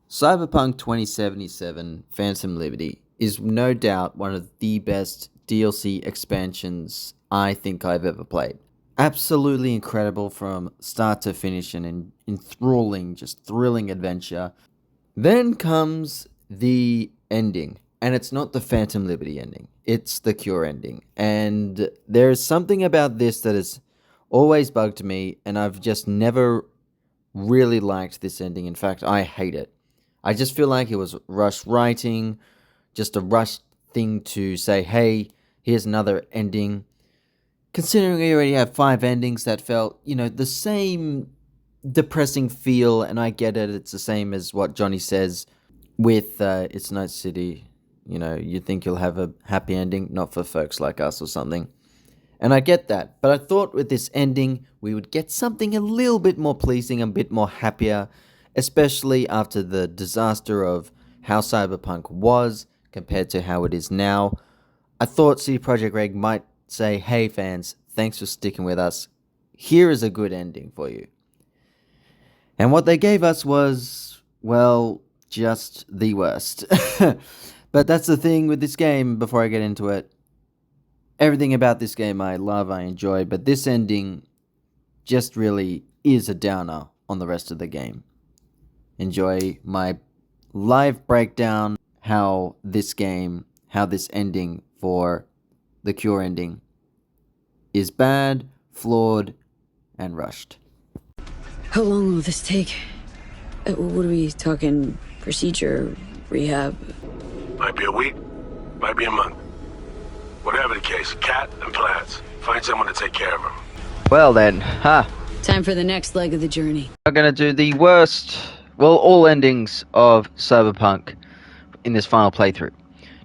Cyberpunk 2077 Phantom Liberty is no doubt one of the best DLC expansions I think I've ever played. Absolutely incredible from start to finish, and an enthralling, just thrilling adventure. Then comes the ending, and it's not the Phantom Liberty ending, it's the Cure ending. And there's something about this that has always bugged me, and I've just never really liked this ending. In fact, I hate it. I just feel like it was rushed writing, just a rushed thing to say, hey, here's another ending. Considering we already have 5 endings that felt, the same depressing feel, and I get it, it's the same as what Johnny says with It's Night City. You think you'll have a happy ending, not for folks like us or something. And I get that, but I thought with this ending, we would get something a little bit more pleasing, a bit more happier, especially after the disaster of how Cyberpunk was compared to how it is now. I thought CD Projekt Red might say, hey fans, thanks for sticking with us. Here is a good ending for you. And what they gave us was, well, just the worst. But that's the thing with this game, before I get into it. Everything about this game I love, I enjoy, but this ending just really is a downer on the rest of the game. Enjoy my live breakdown how this ending for the Cure ending is bad, flawed, and rushed. How long will this take? What are we talking? Procedure? Rehab? Might be a week, might be a month. Whatever the case, Cat and Plants. Find someone to take care of them. Well then, Time for the next leg of the journey. I'm gonna do the worst, all endings of Cyberpunk in this final playthrough.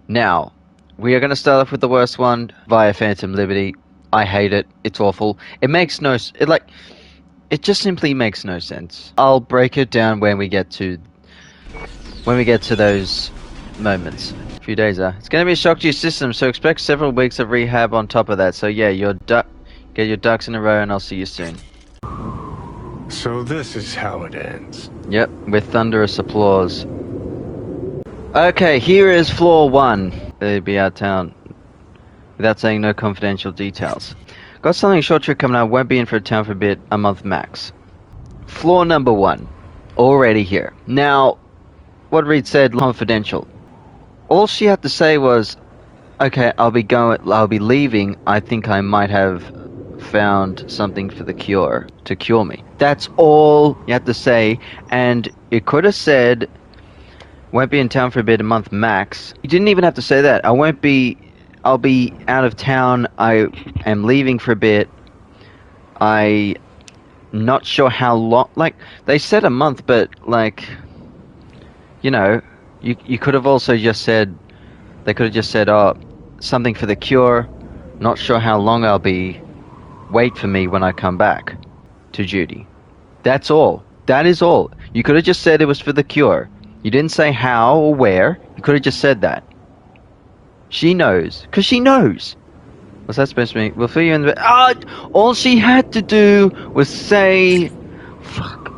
Now, we are gonna start off with the worst one via Phantom Liberty. I hate it. It's awful. It just simply makes no sense. I'll break it down when we get to those moments. A few days. It's going to be a shock to your system, so expect several weeks of rehab on top of that. So yeah, get your ducks in a row, and I'll see you soon. So this is how it ends. Yep, with thunderous applause. Okay, here is flaw 1. They'd be out of town. Without saying no confidential details. Got something short trip coming up, won't be in for a town for a bit, a month max. Flaw number 1. Already here. Now, what Reed said, confidential. All she had to say was, okay, I'll be leaving, I think I might have found something for the cure, to cure me. That's all you had to say, and it could have said, won't be in town for a bit, a month max. You didn't even have to say that. I'll be out of town, I am leaving for a bit, I'm not sure how long, they said a month, but, you could have also just said, they could have just said, oh, something for the cure, not sure how long I'll be, wait for me when I come back, to Judy. That's all. That is all. You could have just said it was for the cure. You didn't say how or where, you could have just said that. She knows, because she knows. What's that supposed to mean? We'll fill you in the... all she had to do was say... Fuck.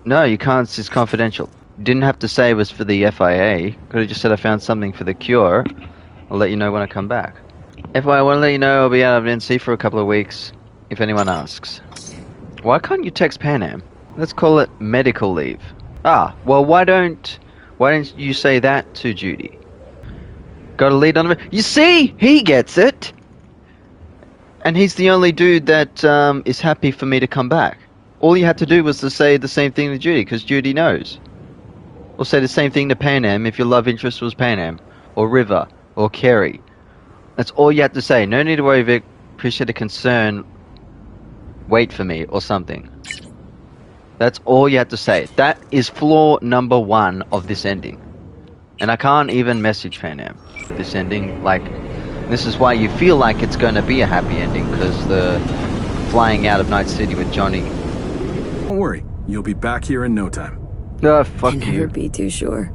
No, you can't, it's confidential. Didn't have to say it was for the FIA. Could have just said I found something for the cure. I'll let you know when I come back. FIA, I want to let you know I'll be out of NC for a couple of weeks, if anyone asks. Why can't you text Pan Am? Let's call it medical leave. Well, why don't you say that to Judy? Got a lead on him? You see? He gets it! And he's the only dude that is happy for me to come back. All you had to do was to say the same thing to Judy, because Judy knows. Or say the same thing to Pan Am if your love interest was Pan Am, or River, or Kerry. That's all you had to say. No need to worry, Vic. Appreciate the concern. Wait for me, or something. That's all you had to say. That is flaw number 1 of this ending. And I can't even message Pan Am this ending. This is why you feel like it's going to be a happy ending, because the flying out of Night City with Johnny. Don't worry, you'll be back here in no time. Oh, fuck Can you. never be too sure.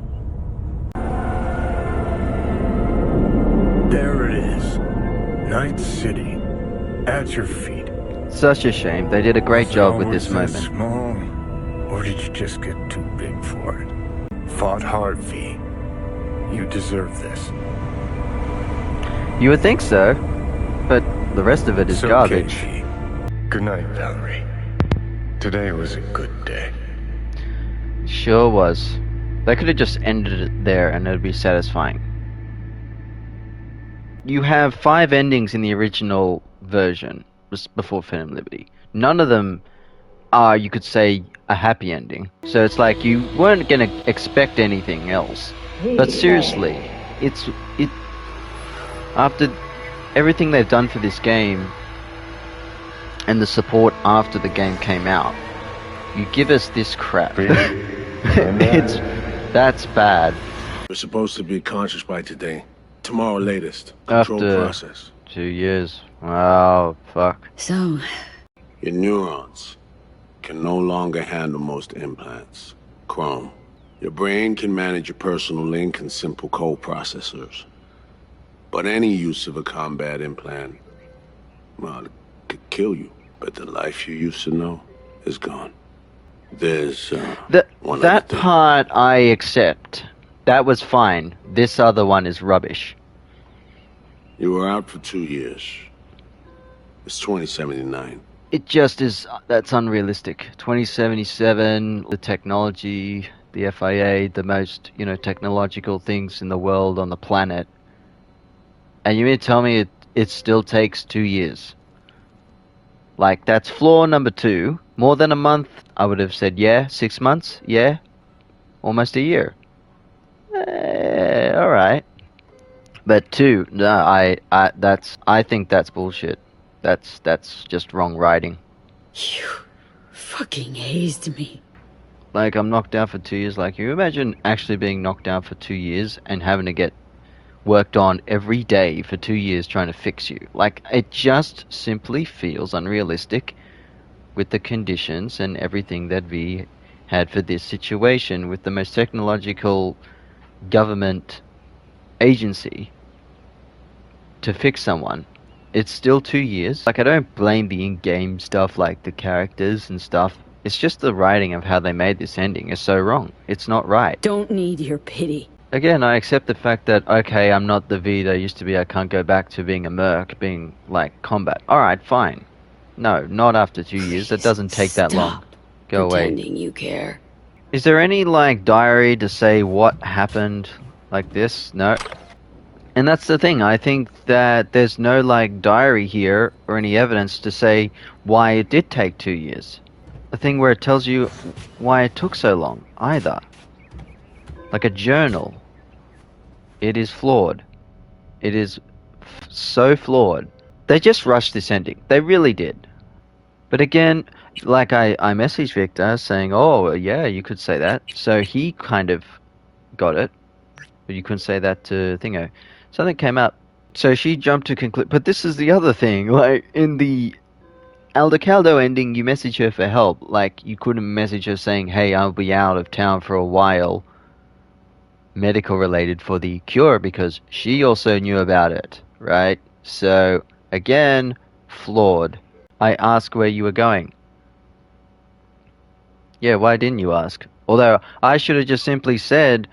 There it is. Night City. At your feet. Such a shame. They did a great job with this Was it moment. always that small? Or did you just get too big for it? fought hard, V. You deserve this. You would think so, but the rest of it is It's okay, garbage. V. Good night, Valerie. Today was a good day. Sure was. They could have just ended it there and it would be satisfying. You have 5 endings in the original version, just before Phantom Liberty. None of them are, you could say, a happy ending. So it's like you weren't gonna expect anything else. But seriously, it after everything they've done for this game and the support after the game came out, you give us this crap. That's bad. We're supposed to be conscious by today. Tomorrow latest. Control After process. 2 years. Wow, fuck. So, Your neurons can no longer handle most implants. Chrome. Your brain can manage your personal link and simple code processors. But any use of a combat implant, well, it could kill you. But the life you used to know is gone. There's one that other thing. part I accept. That was fine. This other one is rubbish. You were out for 2 years. It's 2079. It just is, that's unrealistic. 2077, the technology, the FIA, the most, technological things in the world on the planet. And you mean to tell me it still takes 2 years? Like, that's flaw number 2. More than a month, I would have said, yeah. 6 months, yeah. Almost a year. Alright. But 2, no, I think that's bullshit. That's just wrong writing. you fucking hazed me. Like, I'm knocked down for 2 years. Like, you imagine actually being knocked down for 2 years and having to get worked on every day for 2 years trying to fix you. Like, it just simply feels unrealistic with the conditions and everything that V had for this situation with the most technological government agency to fix someone. It's still 2 years. Like, I don't blame the in-game stuff, like the characters and stuff. It's just the writing of how they made this ending is so wrong. It's not right. Don't need your pity. Again, I accept the fact that, okay, I'm not the V that I used to be. I can't go back to being a merc, being, like, combat. Alright, fine. No, not after 2 years. That doesn't take that long. Stop Go away. pretending you care. Is there any, like, diary to say what happened like this? No. And that's the thing. I think that there's no, like, diary here or any evidence to say why it did take 2 years. A thing where it tells you why it took so long, either. Like a journal. It is flawed. It is so flawed. They just rushed this ending. They really did. But again, like I messaged Victor saying, oh, yeah, you could say that. So he kind of got it. But you couldn't say that to Thingo. Something came up. So she jumped to conclude. But this is the other thing. Like, in the Aldecaldo ending, you message her for help. Like, you couldn't message her saying, hey, I'll be out of town for a while. Medical related for the cure, because she also knew about it, right? So, again, flawed. I asked where you were going. Yeah, why didn't you ask? Although, I should have just simply said,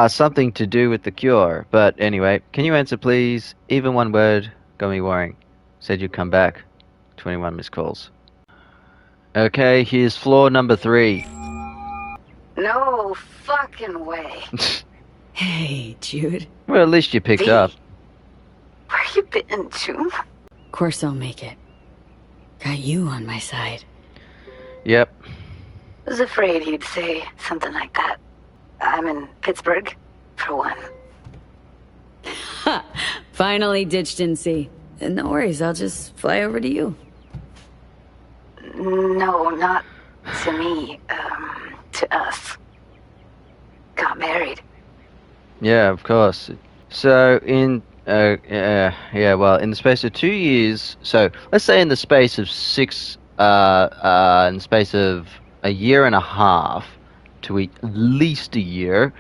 something to do with the cure. But anyway, can you answer please? Even one word, got me worrying. Said you'd come back. 21 missed calls. Okay, here's flaw number 3. No fucking way. Hey, Jude. Well, at least you picked V. up. Where you been, June? Of course I'll make it. Got you on my side. Yep. Was afraid he'd say something like that. I'm in Pittsburgh, for one. Ha! Finally ditched in sea. No worries, I'll just fly over to you. No, not to me. To us. Got married. Yeah, of course. So in in the space of 2 years, so let's say in the space of in the space of a year and a half to at least a year,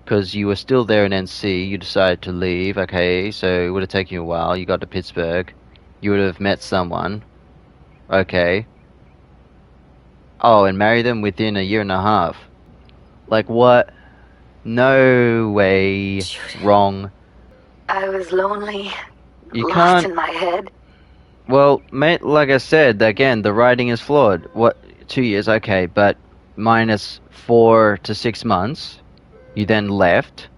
because you were still there in NC, you decided to leave. Okay, so it would have taken you a while. You got to Pittsburgh. You would have met someone. Okay. Oh, and marry them within a year and a half. Like, what? No way. Wrong. I was lonely, You lost can't. in my head. Well, mate, like I said, again, the writing is flawed. What? 2 years, okay, but minus 4 to 6 months. You then left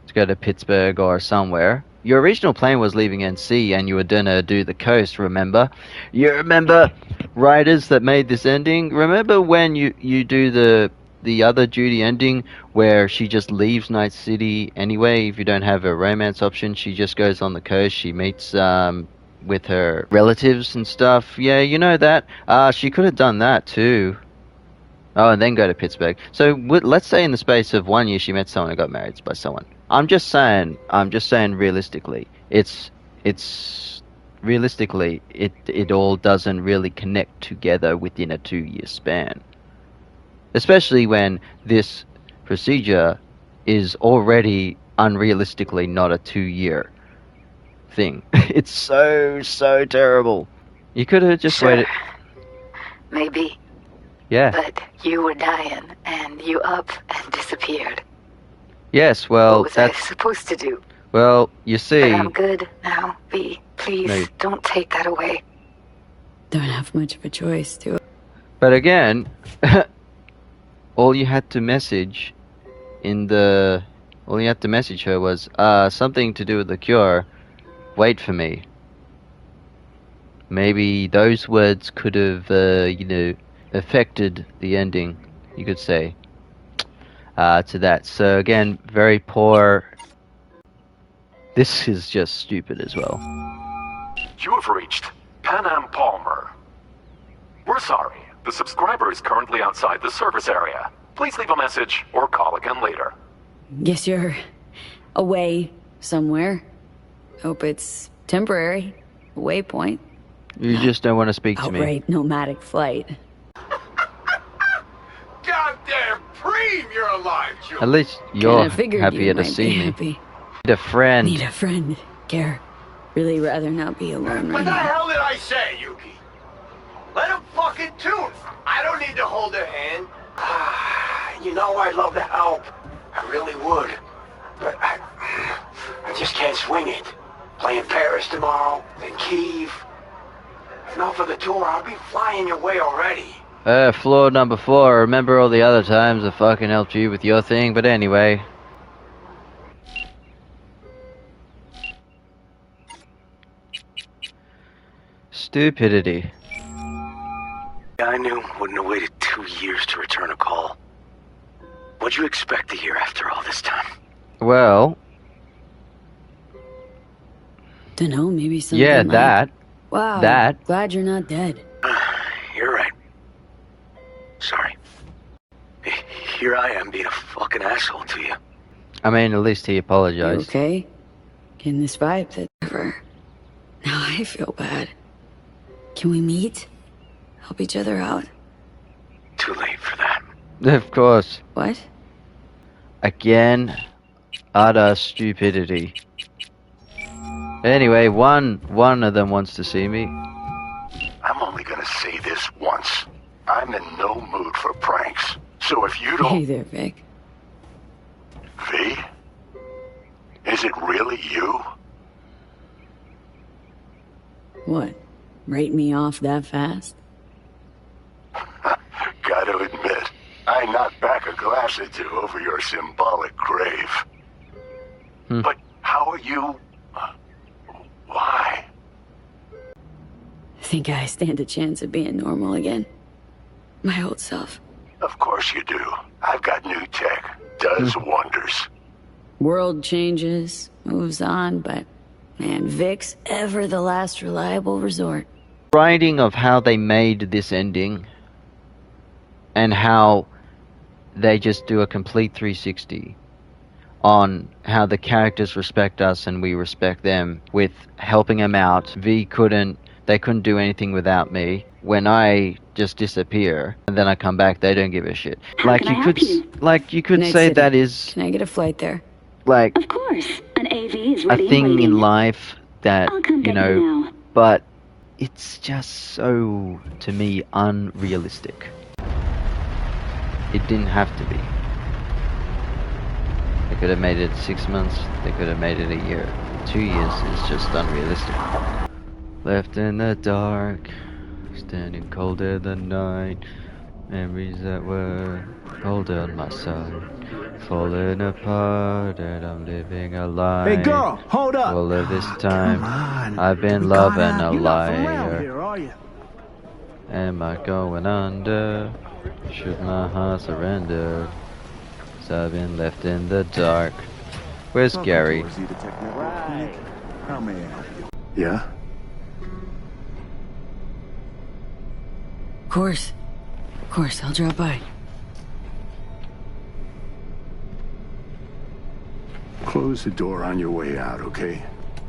to go to Pittsburgh or somewhere. Your original plan was leaving NC and you were gonna do the coast, remember? You remember writers that made this ending? Remember when you do the other Judy ending where she just leaves Night City anyway? If you don't have a romance option, she just goes on the coast, she meets with her relatives and stuff. Yeah, you know that. She could have done that too. Oh, and then go to Pittsburgh. So let's say in the space of 1 year she met someone and got married by someone. I'm just saying realistically. It's realistically it all doesn't really connect together within a 2 year span. Especially when this procedure is already unrealistically not a 2 year thing. It's so terrible. You could have just Sure. waited. Maybe. Yeah. But you were dying, and you up and disappeared. Yes, well, What was I that's... supposed to do? Well, you But see... I'm good now, V. Please, No. don't take that away. Don't have much of a choice, do I? But again, all you had to message in the... All you had to message her was, something to do with the cure. Wait for me. Maybe those words could have, affected the ending, you could say, to that. So again, very poor. This is just stupid as well. You have reached Pan Am Palmer. We're sorry. The subscriber is currently outside the service area. Please leave a message or call again later. Guess you're away somewhere. Hope it's temporary. A waypoint. You just don't want to speak to me. Outright nomadic flight. Goddamn preem, you're alive, Joe. At least you're Kinda figured happier you to might see be me. happy. Need a friend. Need a friend. Care. Really rather not be alone What right the now. hell did I say, Yuki? Let him fucking tune. I don't need to hold her hand. You know I'd love to help. I really would. But I just can't swing it. Playing Paris tomorrow, then Kiev. If not for the tour, I'll be flying your way already. Flaw number 4. Remember all the other times I fucking helped you with your thing, but anyway. Stupidity. I knew wouldn't have waited 2 years to return a call. What'd you expect to hear after all this time? Well, Dunno, maybe something yeah, like, that. Wow, that. glad you're not dead. You're right. Sorry. Here I am being a fucking asshole to you. I mean, at least he You apologized. okay? Getting this vibe that ever. Now I feel bad. Can we meet? Help each other out? Too late for that. Of course. What? Again, utter stupidity. Anyway, one of them wants to see me. I'm only gonna say this once. I'm in no mood for pranks. So if you don't... Hey there, Vic. V? Is it really you? What? Write me off that fast? Gotta admit, I knocked back a glass or two over your symbolic grave. But how are you... why? Think I stand a chance of being normal again? My old self. Of course you do. I've got new tech. Does wonders. World changes, moves on, but man, Vic's ever the last reliable resort. Writing of how they made this ending and how they just do a complete 360 on how the characters respect us and we respect them with helping them out. They couldn't do anything without me. When I just disappear and then I come back, they don't give a shit. Like can I you help could you? like you could Night say City. that is Can I get a flight there? like Of course. An AV is a ready thing and waiting. in life that, I'll come you get know, you now. but it's just so, to me, unrealistic. It didn't have to be. They could have made it 6 months. They could have made it a year. 2 years is just unrealistic. Left in the dark, standing colder than night. Memories that were colder on my side, falling apart, and I'm living a lie. Hey girl, hold up! All of this time, Come on. I've been We loving gotta- a You're not from around liar. here, are you? Am I going under? Should my heart surrender? 'Cause I've been left in the dark. Where's Gary? Right. How may I help you? Yeah? Of course, I'll drop by. Close the door on your way out, okay?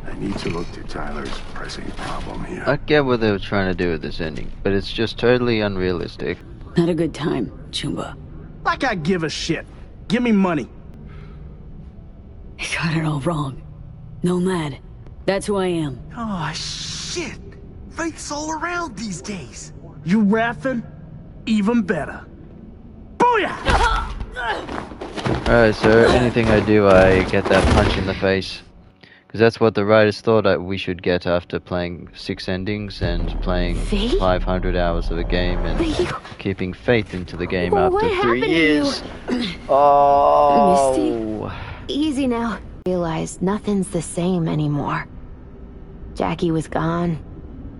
I need to look to Tyler's pressing problem here. I get what they were trying to do with this ending, but it's just totally unrealistic. Not a good time, Chumba. Like I give a shit. Give me money. You got it all wrong. Nomad. That's who I am. Oh, shit. Faith's all around these days. You rapping? Even better. Booyah! Alright, so anything I do, I get that punch in the face. Because that's what the writers thought we should get after playing 6 endings and playing Faith? 500 hours of a game and But you- keeping faith into the game Well, after what 3 happened to years. you? Oh! Easy now. Realized nothing's the same anymore. Jackie was gone.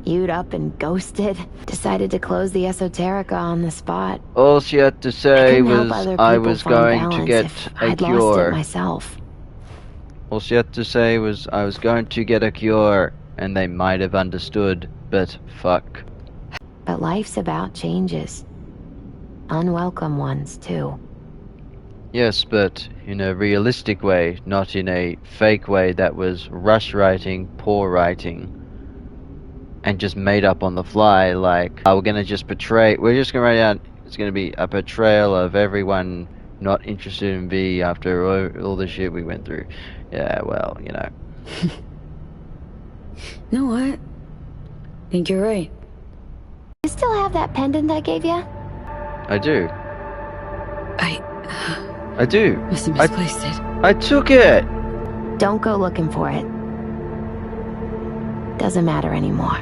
You'd up and ghosted. Decided to close the esoterica on the spot. All she had to I say couldn't help was other I people was find going to balance get if a I'd lost it cure. myself. All she had to say was I was going to get a cure, and they might have understood, but fuck. But life's about changes. Unwelcome ones, too. Yes, but in a realistic way, not in a fake way that was rush writing, poor writing, and just made up on the fly, like, we're just gonna write out, it's gonna be a portrayal of everyone not interested in V after all the shit we went through. Yeah, well, you know. Know what? Think you're right. You still have that pendant I gave you? I do. I I do. must have misplaced it. I took it! Don't go looking for it. Doesn't matter anymore.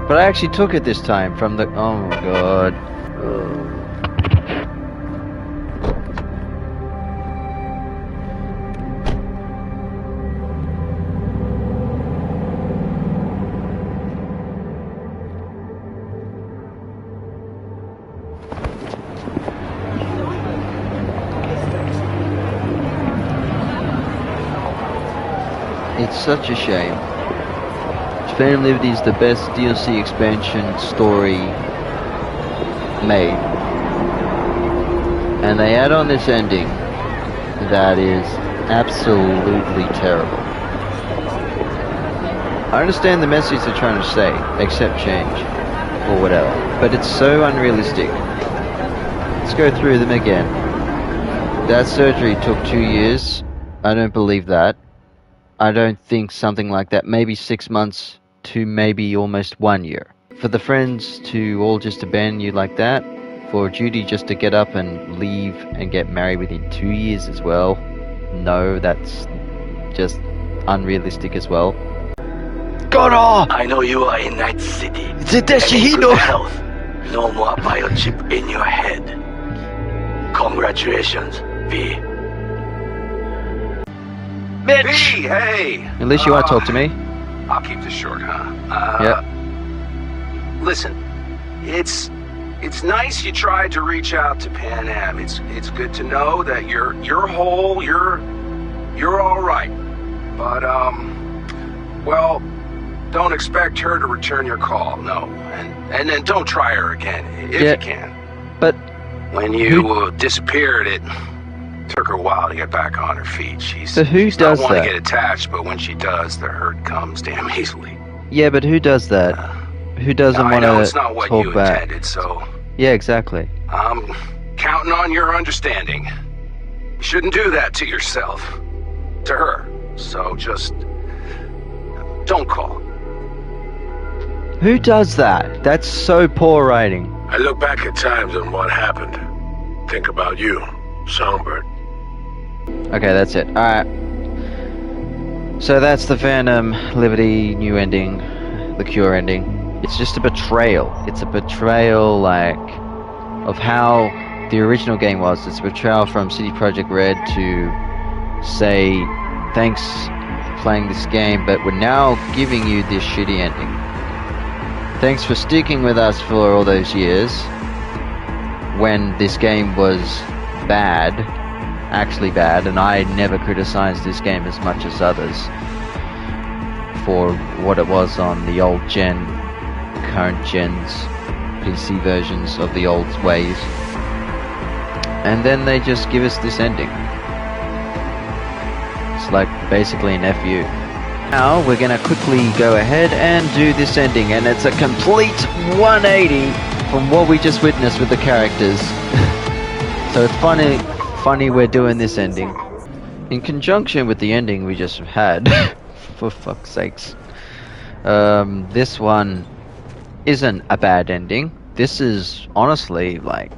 But I actually took it this time from the... Oh my god. Ugh. It's such a shame. Phantom Liberty is the best DLC expansion story made. And they add on this ending that is absolutely terrible. I understand the message they're trying to say, accept change, or whatever, but it's so unrealistic. Let's go through them again. That surgery took 2 years. I don't believe that. I don't think something like that, maybe 6 months to maybe almost 1 year. For the friends to all just abandon you like that, for Judy just to get up and leave and get married within 2 years as well, no, that's just unrealistic as well. Goro! I know you are in Night City. It's a And in Deshihino! good health. No more biochip in your head. Congratulations, V. Bitch! Hey, hey! At least you want to talk to me. I'll keep this short, huh? Yep. Listen, it's nice you tried to reach out to Pan Am. It's good to know that you're whole, you're all right. But well, don't expect her to return your call, no. And then don't try her again if you can. But when you disappeared, it took her a while to get back on her feet. She's But who she's does not one that? to get attached, but when she does, the hurt comes damn easily. Yeah, but who does that? Who doesn't I want know it's not to what talk you back? intended, so Yeah, exactly. I'm counting on your understanding. You shouldn't do that to yourself, to her. So just don't call. Who does that? That's so poor writing. I look back at times and what happened. Think about you, Songbird. Okay, that's it. Alright. So that's the Phantom Liberty new ending, the Cure ending. It's just a betrayal. It's a betrayal, like, of how the original game was. It's a betrayal from CD Projekt Red to say, thanks for playing this game, but we're now giving you this shitty ending. Thanks for sticking with us for all those years when this game was bad, actually bad, and I never criticized this game as much as others for what it was on the old gen, current gens, PC versions of the old ways. And then they just give us this ending. It's like basically an FU. Now we're gonna quickly go ahead and do this ending, and it's a complete 180 from what we just witnessed with the characters. So it's funny we're doing this ending in conjunction with the ending we just had. For fuck's sakes. This one isn't a bad ending. This is honestly like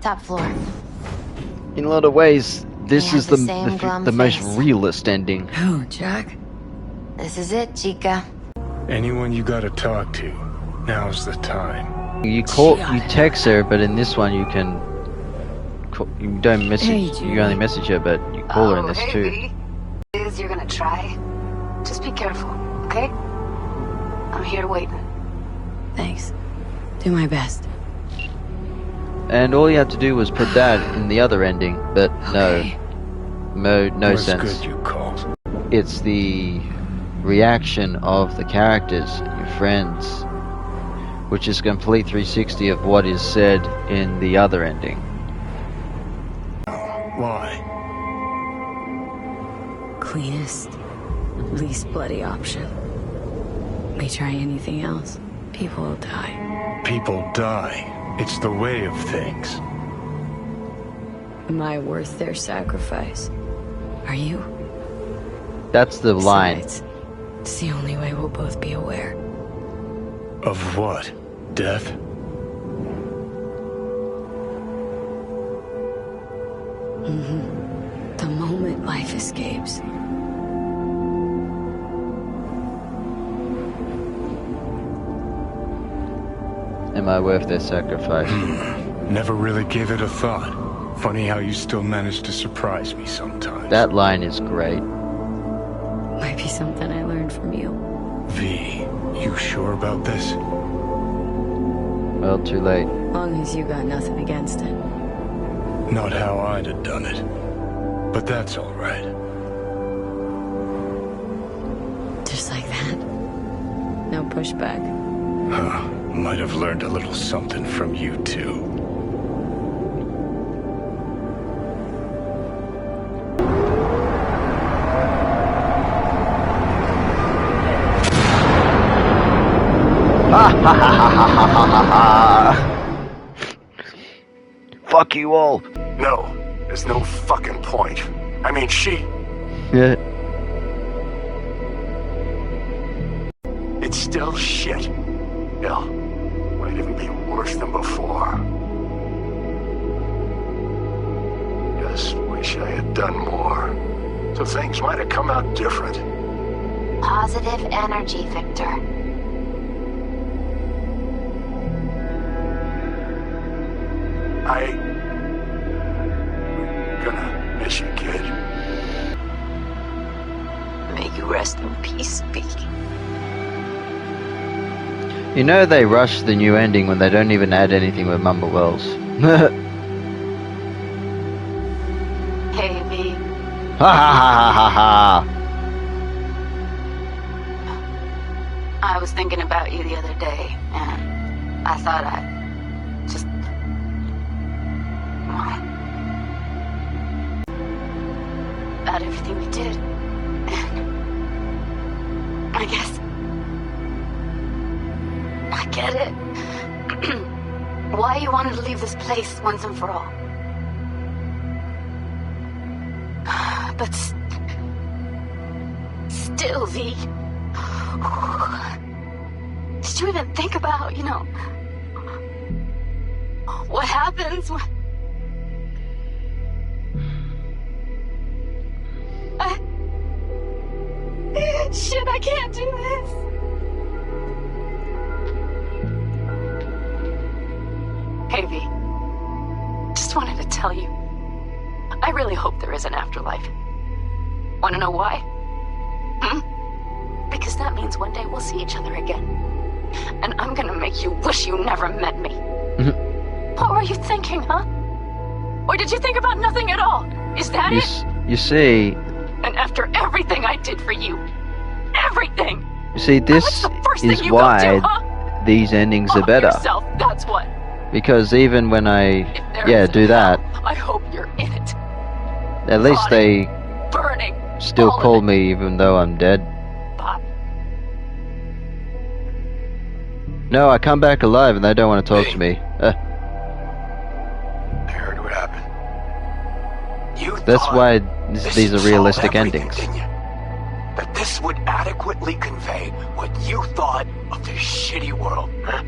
Top floor. in a lot of ways this He is has the same glum the most face. realist ending. Oh, Jack. This is it, Chica. Anyone you gotta talk to, now's the time. You text her, but in this one you can you don't message. Hey, You only message her, but you call her in this too. V. Is you're gonna try? Just be careful, okay? I'm here waiting. Thanks. Do my best. And all you have to do was put that in the other ending, but Okay. no Was sense. good you called. It's the reaction of the characters, your friends, which is a complete 360 of what is said in the other ending. Why? Cleanest, least bloody option. We try anything else, people will die. People die. It's the way of things. Am I worth their sacrifice? Are you? That's the line. Besides, it's the only way we'll both be aware. Of what? Death? The moment life escapes. Am I worth their sacrifice? Never really gave it a thought. Funny how you still manage to surprise me sometimes. That line is great. Might be something I learned from you. V, you sure about this? Well, too late. Long as you got nothing against it. Not how I'd have done it. But that's all right. Just like that. No pushback. Huh. Might have learned a little something from you too. Fuck you all. No, there's no fucking point. I mean, Yeah. it's still shit. Hell, might even be worse than before. Just wish I had done more. So things might have come out different. Positive energy, Victor. I'm gonna miss you, kid. May you rest in peace, V. You know they rush the new ending when they don't even add anything with Mumble Wells. Hey, V. Ha ha ha ha ha. I was thinking about you the other day, and I thought I'd just... well, about everything we did. And I guess... I get it. Why you wanted to leave this place once and for all. But still, V. Did you even think about, what happens Shit, I can't do this. Hey, V. Just wanted to tell you. I really hope there is an afterlife. Wanna know why? Because that means one day we'll see each other again. And I'm gonna make you wish you never met me. What were you thinking, huh? Or did you think about nothing at all? Is that it? You see... And after everything I did for you, everything! You see, this is why these endings are better. Yourself, that's what. Because even when I, do that, I hope you're in it. at least they Burning. still call me even though I'm dead. Bob. No, I come back alive and they don't want to talk to me. I heard what happened. That's why these are realistic endings. That this would adequately convey what you thought of this shitty world, huh?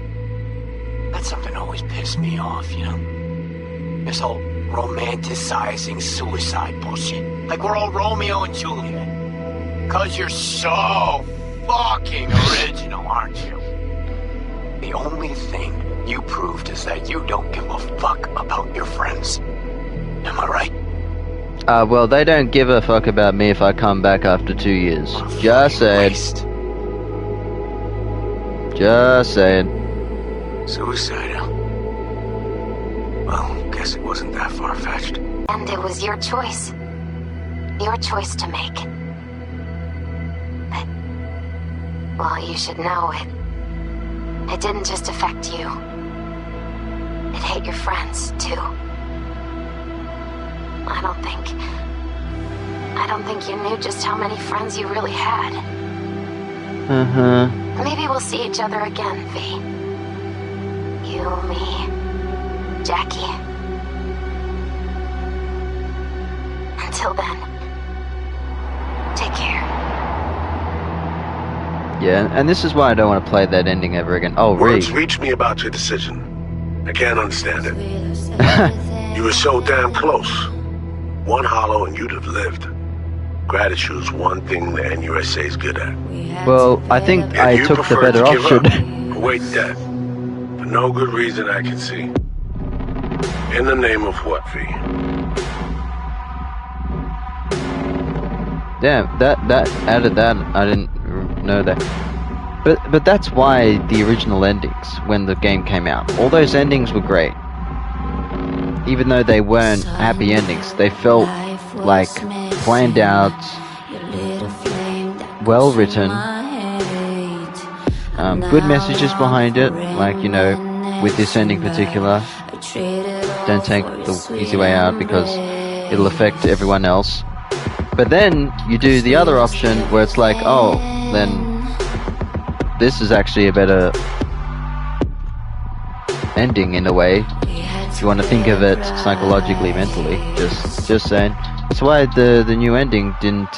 That's something that always pissed me off, you know? This whole romanticizing suicide bullshit. Like we're all Romeo and Juliet. 'Cause you're so fucking original, aren't you? The only thing you proved is that you don't give a fuck about your friends. Am I right? Well, they don't give a fuck about me if I come back after 2 years. Just saying. Just saying. Suicidal. Well, guess it wasn't that far-fetched. And it was your choice. Your choice to make. But, well, you should know it. It didn't just affect you. It hit your friends, too. I don't think you knew just how many friends you really had. Maybe we'll see each other again, V. You, me, Jackie. Until then, take care. Yeah, and this is why I don't want to play that ending ever again. Oh, Words Reed. reach me about your decision. I can't understand it. You were so damn close. One hollow and you'd have lived. Gratitude's one thing the NUSA's good at. Well, I think Yet I you took the preferred better to give option. up, await death. For no good reason I can see. In the name of what, V? Damn, that added that. I didn't know that. But that's why the original endings, when the game came out, all those endings were great. Even though they weren't happy endings, they felt like planned out, well written, good messages behind it, like, you know, with this ending in particular, don't take the easy way out because it'll affect everyone else. But then you do the other option where it's like, oh, then this is actually a better ending in a way. If you want to think of it psychologically, mentally, just saying. That's why the new ending didn't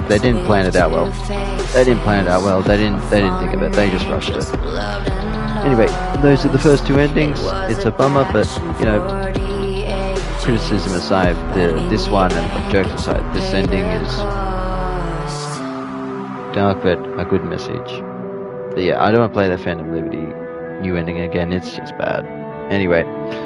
they didn't plan it out well. They didn't plan it out well. They didn't think of it. They just rushed it. Anyway, those are the first two endings. It's a bummer, but you know, criticism aside, this one and jokes aside, this ending is dark but a good message. But yeah, I don't want to play the Phantom Liberty new ending again. It's just bad. Anyway.